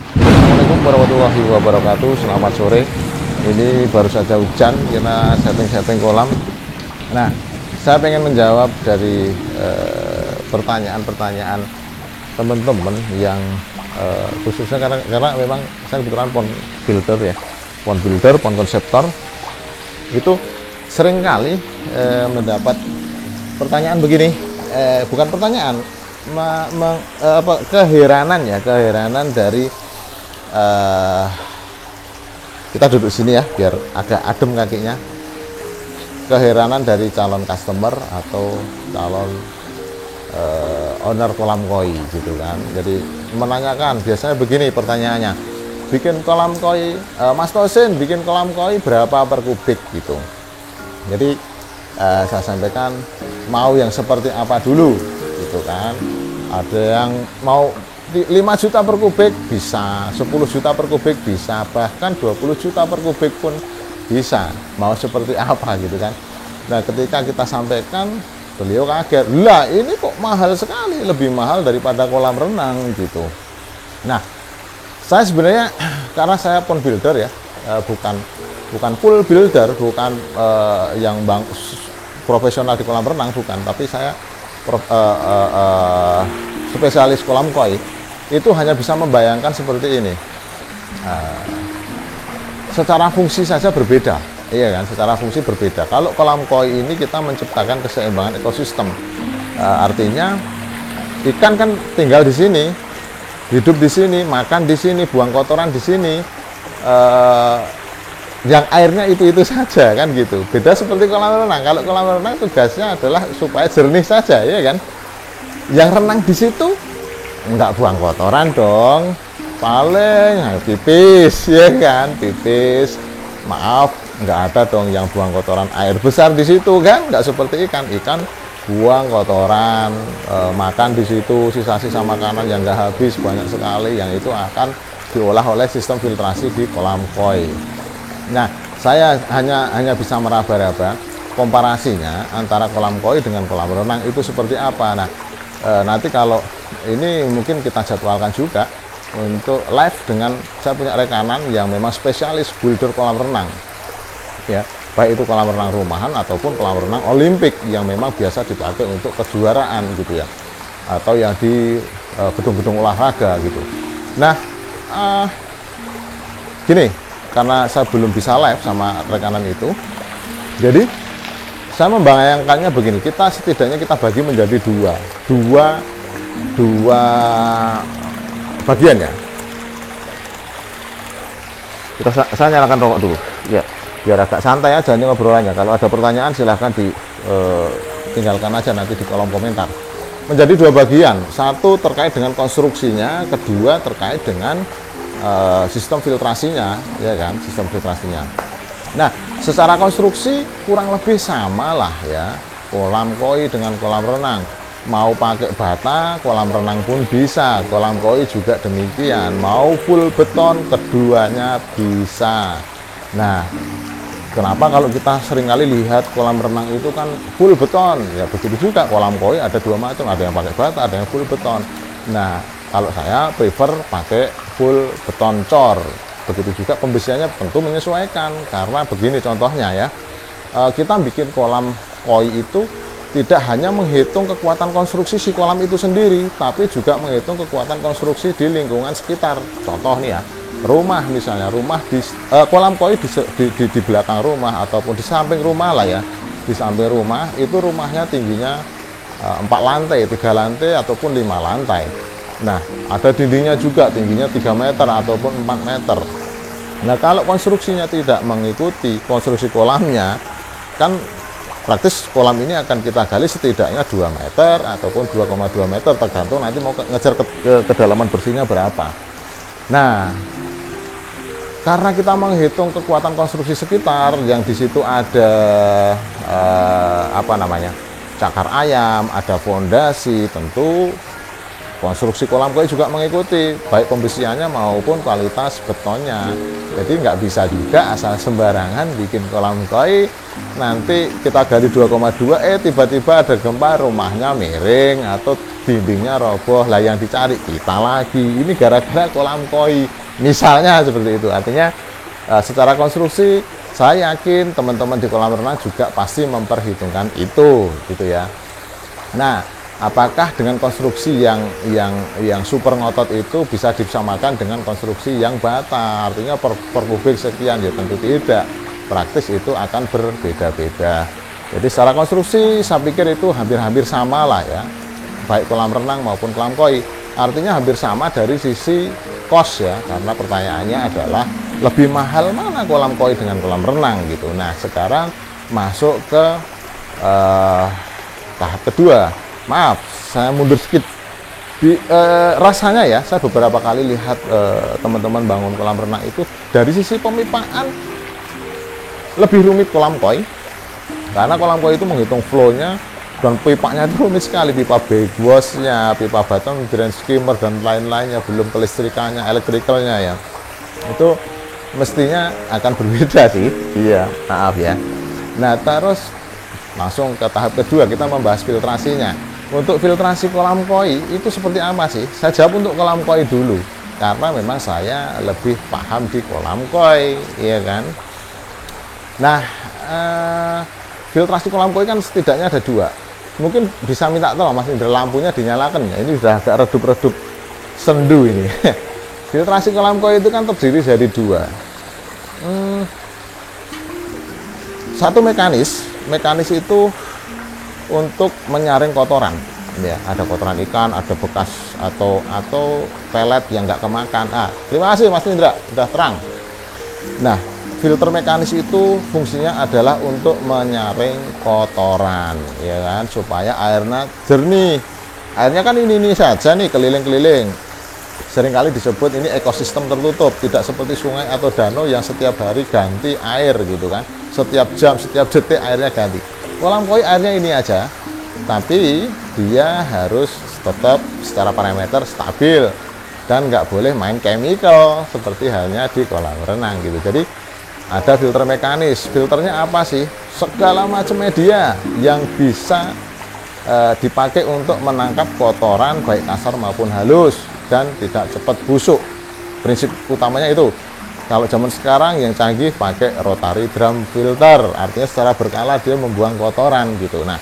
Assalamualaikum warahmatullahi wabarakatuh. Selamat sore. Ini baru saja hujan, kita setting-setting kolam. Nah, saya pengen menjawab dari pertanyaan-pertanyaan teman-teman yang khususnya karena memang saya kebetulan pond builder ya, pond builder, pond konseptor itu seringkali mendapat pertanyaan begini, bukan pertanyaan, keheranan dari kita duduk sini ya biar agak adem kakinya. Keheranan dari calon customer atau calon owner kolam koi gitu kan. Jadi menanyakan, biasanya begini pertanyaannya, bikin kolam koi, Mas Tosin bikin kolam koi berapa per kubik gitu. Jadi saya sampaikan mau yang seperti apa dulu gitu kan. Ada yang mau 5 juta per kubik bisa, 10 juta per kubik bisa, bahkan 20 juta per kubik pun bisa. Mau seperti apa gitu kan. Nah, ketika kita sampaikan, beliau kaget, lah ini kok mahal sekali, lebih mahal daripada kolam renang gitu. Nah, saya sebenarnya karena saya pond builder ya, bukan full builder, bukan yang profesional di kolam renang, bukan, tapi saya spesialis kolam koi. Itu hanya bisa membayangkan seperti ini. Secara fungsi saja berbeda, iya kan? Secara fungsi berbeda. Kalau kolam koi ini kita menciptakan keseimbangan ekosistem, artinya ikan kan tinggal di sini, hidup di sini, makan di sini, buang kotoran di sini, yang airnya itu saja kan gitu. Beda seperti kolam renang. Kalau kolam renang tugasnya adalah supaya jernih saja, ya kan? Yang renang di situ nggak buang kotoran dong, paling pipis, ya kan, pipis, maaf, nggak ada dong yang buang kotoran air besar di situ kan, nggak seperti ikan buang kotoran, makan di situ, sisa-sisa makanan yang nggak habis banyak sekali, yang itu akan diolah oleh sistem filtrasi di kolam koi. Nah, saya hanya bisa meraba-raba komparasinya antara kolam koi dengan kolam renang itu seperti apa. Nah, nanti kalau ini mungkin kita jadwalkan juga untuk live dengan, saya punya rekanan yang memang spesialis builder kolam renang ya, baik itu kolam renang rumahan ataupun kolam renang olimpik yang memang biasa dipakai untuk kejuaraan gitu ya, atau yang di gedung-gedung olahraga gitu. Nah, gini, karena saya belum bisa live sama rekanan itu, jadi saya membayangkannya begini, kita setidaknya kita bagi menjadi dua bagian ya. Saya nyalakan rokok dulu ya, biar agak santai aja ini ngobrolannya. Kalau ada pertanyaan silahkan tinggalkan aja nanti di kolom komentar. Menjadi dua bagian, satu terkait dengan konstruksinya, kedua terkait dengan sistem filtrasinya, ya kan, sistem filtrasinya. Nah, secara konstruksi kurang lebih sama lah ya, kolam koi dengan kolam renang. Mau pakai bata, kolam renang pun bisa, kolam koi juga demikian. Mau full beton, keduanya bisa. Nah, kenapa kalau kita seringkali lihat kolam renang itu kan full beton, ya begitu juga kolam koi ada dua macam, ada yang pakai bata, ada yang full beton. Nah, kalau saya prefer pakai full beton cor. Begitu juga pembersihannya tentu menyesuaikan, karena begini contohnya ya, kita bikin kolam koi itu tidak hanya menghitung kekuatan konstruksi si kolam itu sendiri, tapi juga menghitung kekuatan konstruksi di lingkungan sekitar. Contoh nih ya, rumah misalnya, kolam koi di belakang rumah ataupun di samping rumah lah ya, di samping rumah itu rumahnya tingginya 4 lantai, 3 lantai ataupun 5 lantai. Nah, ada dindingnya juga tingginya 3 meter ataupun 4 meter. Nah, kalau konstruksinya tidak mengikuti konstruksi kolamnya, kan praktis kolam ini akan kita gali setidaknya 2 meter ataupun 2,2 meter, tergantung nanti mau ngejar kedalaman bersihnya berapa. Nah, karena kita menghitung kekuatan konstruksi sekitar, yang di situ ada cakar ayam, ada fondasi, tentu konstruksi kolam koi juga mengikuti, baik pembersihannya maupun kualitas betonnya. Jadi nggak bisa juga asal sembarangan bikin kolam koi, nanti kita gali 2,2, tiba-tiba ada gempa, rumahnya miring, atau dindingnya roboh, lah yang dicari kita lagi. Ini gara-gara kolam koi, misalnya seperti itu. Artinya secara konstruksi saya yakin teman-teman di kolam renang juga pasti memperhitungkan itu, gitu ya. Nah, apakah dengan konstruksi yang super ngotot itu bisa disamakan dengan konstruksi yang bata? Artinya per kubik sekian, ya tentu tidak. Praktis itu akan berbeda-beda. Jadi secara konstruksi saya pikir itu hampir-hampir sama lah ya, baik kolam renang maupun kolam koi. Artinya hampir sama dari sisi kos ya, karena pertanyaannya adalah lebih mahal mana kolam koi dengan kolam renang gitu. Nah sekarang masuk ke tahap kedua. Maaf, saya mundur sedikit. Rasanya ya, saya beberapa kali lihat teman-teman bangun kolam renang itu dari sisi pemipaan lebih rumit kolam koi. Karena kolam koi itu menghitung flow-nya dan pipanya itu rumit sekali, pipa bagwash-nya, pipa bottom drain skimmer dan lain-lainnya, belum kelistrikannya, elektrikalnya ya. Itu mestinya akan berbeda sih. Iya, maaf ya. Nah, terus langsung ke tahap kedua, kita membahas filtrasinya. Untuk filtrasi kolam koi itu seperti apa sih? Saya jawab untuk kolam koi dulu, karena memang saya lebih paham di kolam koi, iya kan? Nah, filtrasi kolam koi kan setidaknya ada dua. Mungkin bisa minta tolong Mas Indra, lampunya dinyalakan ya. Ini sudah agak redup-redup sendu ini. Filtrasi kolam koi itu kan terdiri dari dua. Satu mekanis itu untuk menyaring kotoran. Ya, ada kotoran ikan, ada bekas atau pelet yang nggak kemakan. Terima kasih Mas Indra, sudah terang. Nah, filter mekanis itu fungsinya adalah untuk menyaring kotoran, ya kan, supaya airnya jernih. Airnya kan ini saja nih, keliling-keliling. Seringkali disebut ini ekosistem tertutup, tidak seperti sungai atau danau yang setiap hari ganti air gitu kan. Setiap jam, setiap detik airnya ganti. Kolam koi airnya ini aja, tapi dia harus tetap secara parameter stabil dan nggak boleh main chemical seperti halnya di kolam renang gitu. Jadi ada filter mekanis. Filternya apa sih? Segala macam media yang bisa dipakai untuk menangkap kotoran baik kasar maupun halus dan tidak cepat busuk. Prinsip utamanya itu. Kalau zaman sekarang yang canggih pakai rotary drum filter, artinya secara berkala dia membuang kotoran gitu. Nah,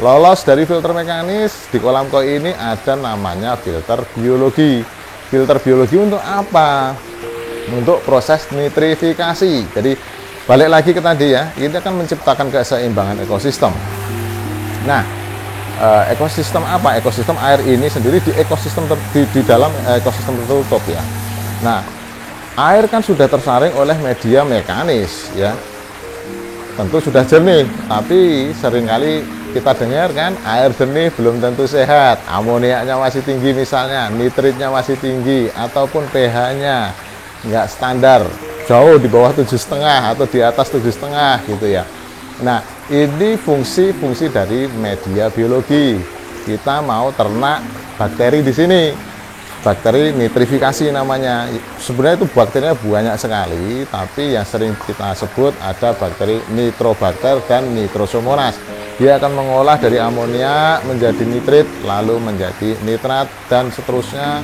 lolos dari filter mekanis di kolam koi ini ada namanya filter biologi. Filter biologi untuk apa? Untuk proses nitrifikasi. Jadi balik lagi ke tadi ya, kita akan menciptakan keseimbangan ekosistem. Nah, ekosistem apa? Ekosistem air ini sendiri di ekosistem di dalam ekosistem tertutup ya. Nah, air kan sudah tersaring oleh media mekanis ya. Tentu sudah jernih, tapi seringkali kita dengar kan air jernih belum tentu sehat. Amoniaknya masih tinggi misalnya, nitritnya masih tinggi, ataupun pH-nya nggak standar, jauh di bawah 7,5 atau di atas 7,5 gitu ya. Nah, ini fungsi dari media biologi. Kita mau ternak bakteri di sini, bakteri nitrifikasi namanya. Sebenarnya itu bakterinya banyak sekali, tapi yang sering kita sebut ada bakteri nitrobakter dan nitrosomonas. Dia akan mengolah dari amonia menjadi nitrit, lalu menjadi nitrat dan seterusnya,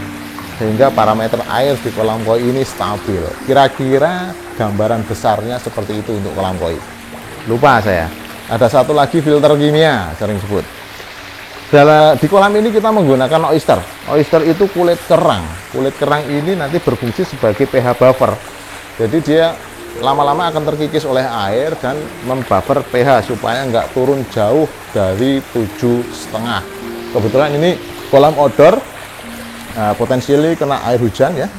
sehingga parameter air di kolam koi ini stabil. Kira-kira gambaran besarnya seperti itu untuk kolam koi. Lupa saya. Ada satu lagi filter kimia, sering sebut. Di kolam ini kita menggunakan oyster. Oyster itu kulit kerang. Kulit kerang ini nanti berfungsi sebagai pH buffer. Jadi dia lama-lama akan terkikis oleh air dan membuffer pH supaya nggak turun jauh dari 7,5. Kebetulan ini kolam outdoor, potensialnya kena air hujan ya,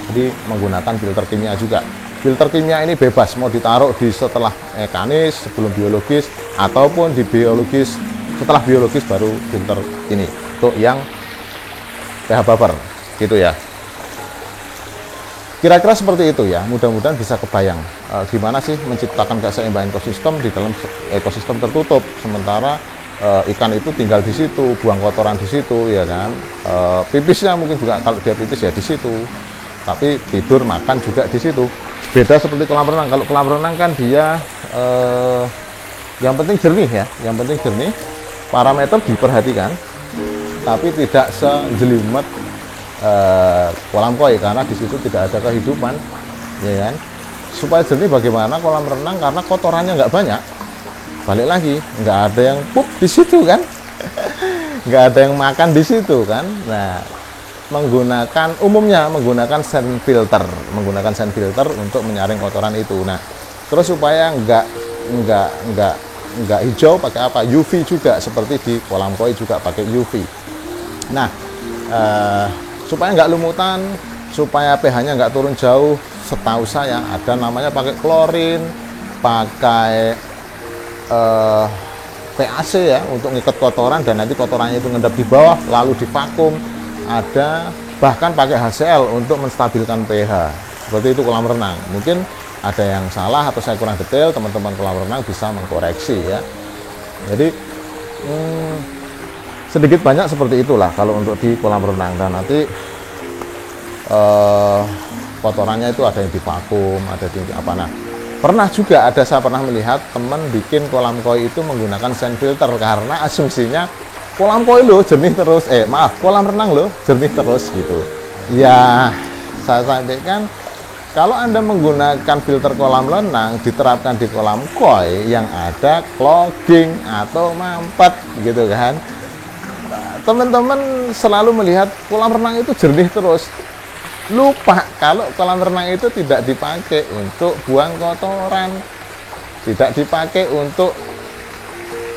jadi menggunakan filter kimia juga. Filter kimia ini bebas, mau ditaruh di setelah mekanis sebelum biologis, ataupun di biologis setelah biologis baru filter ini untuk yang pH buffer gitu ya. Kira-kira seperti itu ya, mudah-mudahan bisa kebayang gimana sih menciptakan keseimbangan ekosistem di dalam ekosistem tertutup. Sementara ikan itu tinggal di situ, buang kotoran di situ ya kan. Pipisnya mungkin juga, kalau dia pipis ya di situ, tapi tidur makan juga di situ. Beda seperti kolam renang. Kalau kolam renang kan dia yang penting jernih ya, yang penting jernih, parameter diperhatikan. tapi tidak sejelimet kolam koi, karena di situ tidak ada kehidupan, ya kan. Supaya jernih bagaimana kolam renang, karena kotorannya nggak banyak. Balik lagi, nggak ada yang pup di situ kan, nggak ada yang makan di situ kan. Nah, umumnya menggunakan sand filter untuk menyaring kotoran itu. Nah, terus supaya nggak hijau, pakai apa? UV juga, seperti di kolam koi juga pakai UV. Nah, supaya nggak lumutan, supaya pH-nya nggak turun jauh, setahu saya ada namanya pakai klorin, pakai PAC ya, untuk ngikat kotoran, dan nanti kotorannya itu ngendap di bawah lalu divakum. Ada bahkan pakai HCl untuk menstabilkan pH. Seperti itu kolam renang. Mungkin ada yang salah atau saya kurang detail, teman-teman kolam renang bisa mengkoreksi ya. Jadi sedikit banyak seperti itulah kalau untuk di kolam renang. Dan nanti kotorannya itu ada yang divakum, ada di apa. Nah, saya pernah melihat teman bikin kolam koi itu menggunakan sand filter, karena asumsinya kolam koi lo jernih terus, kolam renang lo jernih terus gitu. Ya, saya sampaikan, kalau Anda menggunakan filter kolam renang diterapkan di kolam koi, yang ada clogging atau mampet gitu kan. Teman-teman selalu melihat kolam renang itu jernih terus. Lupa kalau kolam renang itu tidak dipakai untuk buang kotoran, tidak dipakai untuk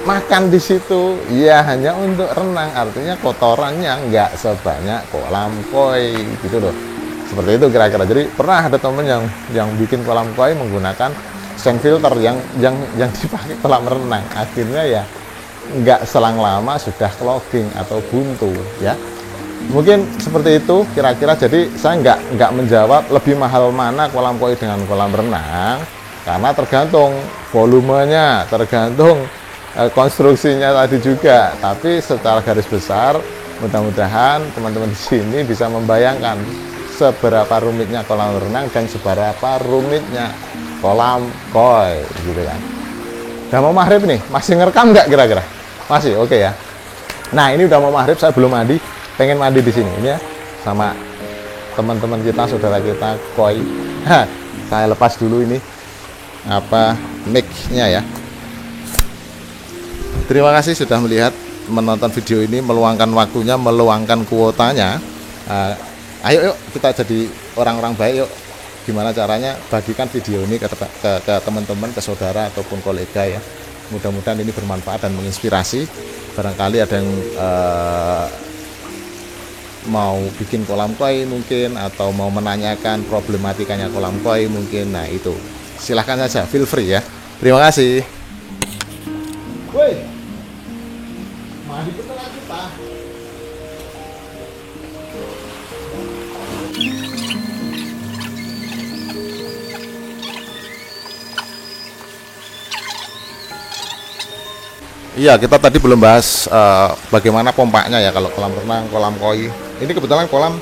makan di situ, ya hanya untuk renang. Artinya kotorannya nggak sebanyak kolam koi gitu loh. Seperti itu kira-kira. Jadi pernah ada temen yang bikin kolam koi menggunakan sand filter yang dipakai kolam renang. Akhirnya ya nggak selang lama sudah clogging atau buntu ya. Mungkin seperti itu kira-kira. Jadi saya nggak menjawab lebih mahal mana kolam koi dengan kolam renang, karena tergantung volumenya, tergantung konstruksinya tadi juga. Tapi secara garis besar, mudah-mudahan teman-teman di sini bisa membayangkan seberapa rumitnya kolam renang dan seberapa rumitnya kolam koi gitu kan. Udah mau maghrib nih, masih ngerekam nggak kira-kira? Masih, oke ya. Nah, ini udah mau maghrib, saya belum mandi, pengen mandi di sini ini ya, sama teman-teman kita, saudara kita koi. Saya lepas dulu ini mic-nya ya. Terima kasih sudah menonton video ini, meluangkan waktunya, meluangkan kuotanya. Ayo yuk kita jadi orang-orang baik yuk. Gimana caranya? Bagikan video ini ke teman-teman, ke saudara ataupun kolega ya. Mudah-mudahan ini bermanfaat dan menginspirasi. Barangkali ada yang mau bikin kolam koi mungkin, atau mau menanyakan problematikanya kolam koi mungkin. Nah itu silahkan saja, feel free ya. Terima kasih. Woi, mandi betul kita. Iya, kita tadi belum bahas bagaimana pompanya ya kalau kolam renang, kolam koi. Ini kebetulan kolam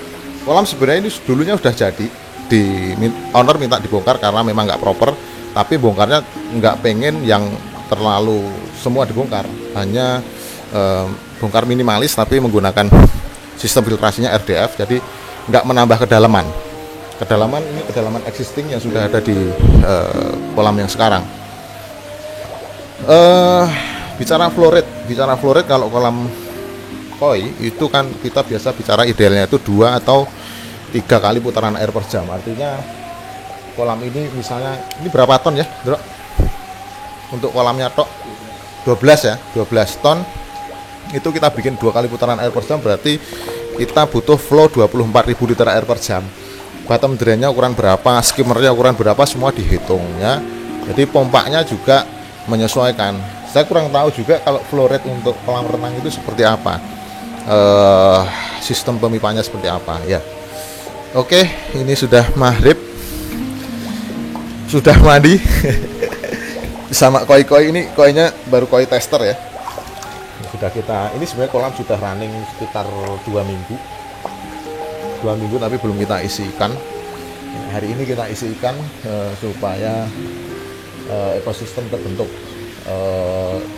sebenarnya ini dulunya sudah jadi, owner minta dibongkar karena memang nggak proper, tapi bongkarnya nggak pengen yang terlalu semua dibongkar, hanya bongkar minimalis tapi menggunakan sistem filtrasinya RDF, jadi nggak menambah kedalaman ini kedalaman existing yang sudah ada di kolam yang sekarang. Bicara flow rate kalau kolam koi itu kan kita biasa bicara idealnya itu 2 atau 3 kali putaran air per jam. Artinya kolam ini misalnya ini berapa ton ya, Bro? Untuk kolamnya tok 12 ton. Itu kita bikin 2 kali putaran air per jam, berarti kita butuh flow 24.000 liter air per jam. Bottom drainnya ukuran berapa, skimmernya ukuran berapa, semua dihitung ya. Jadi pompanya juga menyesuaikan. Saya kurang tahu juga kalau flow rate untuk kolam renang itu seperti apa, sistem pemipanya seperti apa ya. Oke, ini sudah maghrib, sudah mandi sama koi ini, koinya baru koi tester ya. Sudah ini sebenarnya kolam sudah running sekitar 2 minggu tapi belum kita isi ikan. Hari ini kita isi ikan supaya ekosistem terbentuk.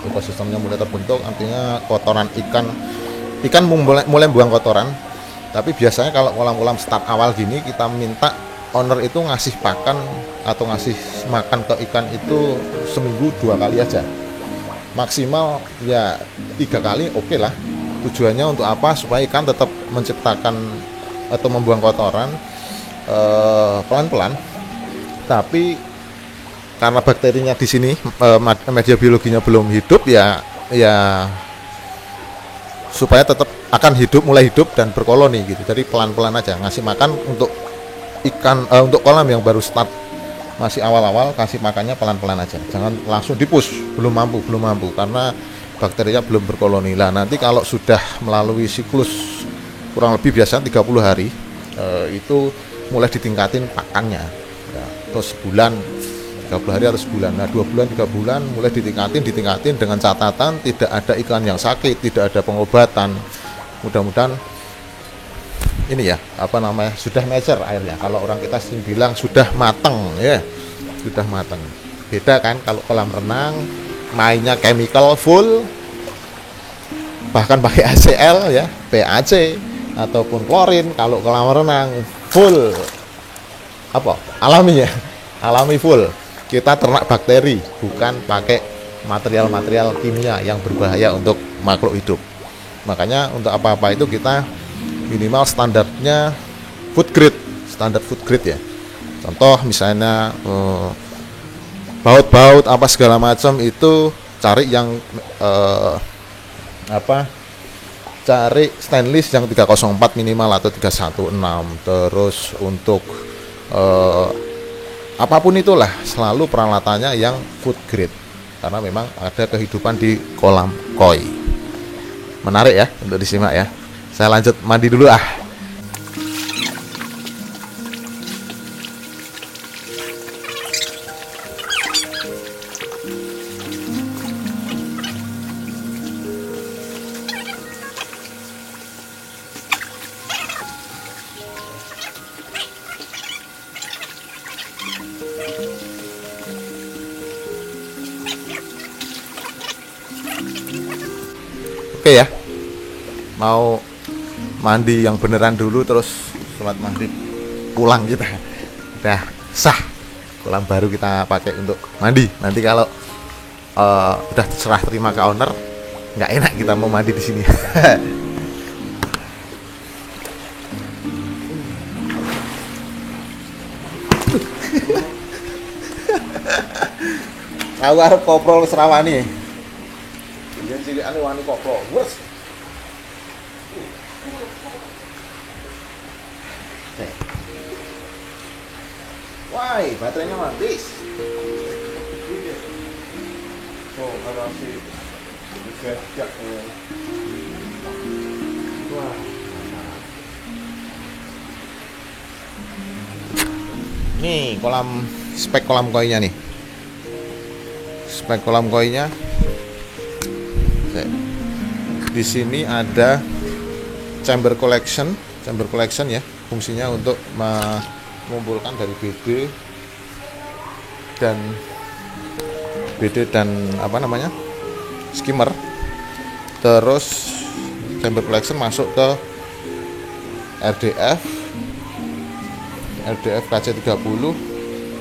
Ekosistemnya mulai terbentuk, artinya kotoran ikan ikan mulai buang kotoran. Tapi biasanya kalau kolam-kolam start awal gini, kita minta owner itu ngasih pakan atau ngasih makan ke ikan itu seminggu 2 kali aja, maksimal ya 3 kali oke lah. Tujuannya untuk apa? Supaya ikan tetap menciptakan atau membuang kotoran pelan-pelan, tapi karena bakterinya di sini media biologinya belum hidup ya supaya tetap akan hidup, mulai hidup dan berkoloni gitu. Jadi pelan-pelan aja ngasih makan untuk ikan untuk kolam yang baru start, masih awal-awal, kasih makannya pelan-pelan aja, jangan langsung dipush, belum mampu karena bakterinya belum berkoloni. Lah nanti kalau sudah melalui siklus kurang lebih biasanya 30 hari itu mulai ditingkatin pakannya ya, terus sebulan 30 hari atau sebulan. Nah 2 bulan 3 bulan mulai ditingkatin dengan catatan tidak ada ikan yang sakit, tidak ada pengobatan. Mudah-mudahan ini ya sudah mature airnya. Kalau orang kita sering bilang sudah mateng ya, sudah mateng. Beda kan kalau kolam renang mainnya chemical full, bahkan pakai HCl ya, PAC ataupun klorin. Kalau kolam renang full alami full, kita ternak bakteri, bukan pakai material-material kimia yang berbahaya untuk makhluk hidup. Makanya untuk apa-apa itu kita minimal standarnya standar food grade ya. Contoh misalnya baut-baut apa segala macam itu cari yang cari stainless yang 304 minimal atau 316. Terus untuk apapun itulah selalu peralatannya yang food grade, karena memang ada kehidupan di kolam koi. Menarik ya untuk disimak ya. Saya lanjut mandi dulu ah. Oke ya, mau mandi yang beneran dulu, terus sholat maghrib pulang kita. Udah sah, kolam baru kita pakai untuk mandi. Nanti kalau udah serah terima ke owner, nggak enak kita mau mandi di sini. Aku arep koprol serawani. Yen cilikane wani koprol. Wes. Wah, baterainya habis. Oh, kalau si gajak. Wah. Nih, spek kolam koinya nih. Spek kolam koinya. Di sini ada chamber collection ya, fungsinya untuk mengumpulkan dari BD dan skimmer. Terus chamber collection masuk ke RDF KC30.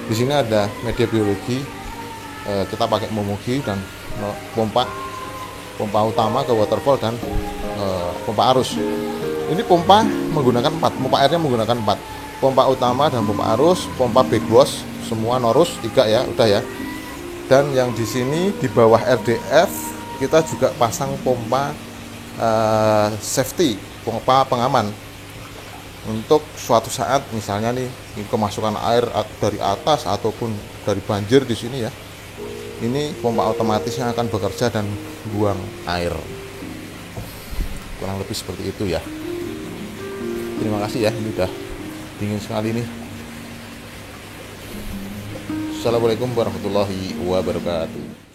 Di sini ada media biologi, kita pakai momogi dan pompa utama ke waterfall dan pompa arus. Ini pompa menggunakan 4, pompa airnya menggunakan 4, pompa utama dan pompa arus, pompa backwash semua Norus 3 ya, udah ya. Dan yang di sini di bawah RDF kita juga pasang pompa safety, pompa pengaman. Untuk suatu saat misalnya nih kemasukan air dari atas ataupun dari banjir di sini ya, ini pompa otomatisnya akan bekerja dan buang air. Kurang lebih seperti itu ya. Terima kasih ya, ini udah dingin sekali nih. Assalamualaikum warahmatullahi wabarakatuh.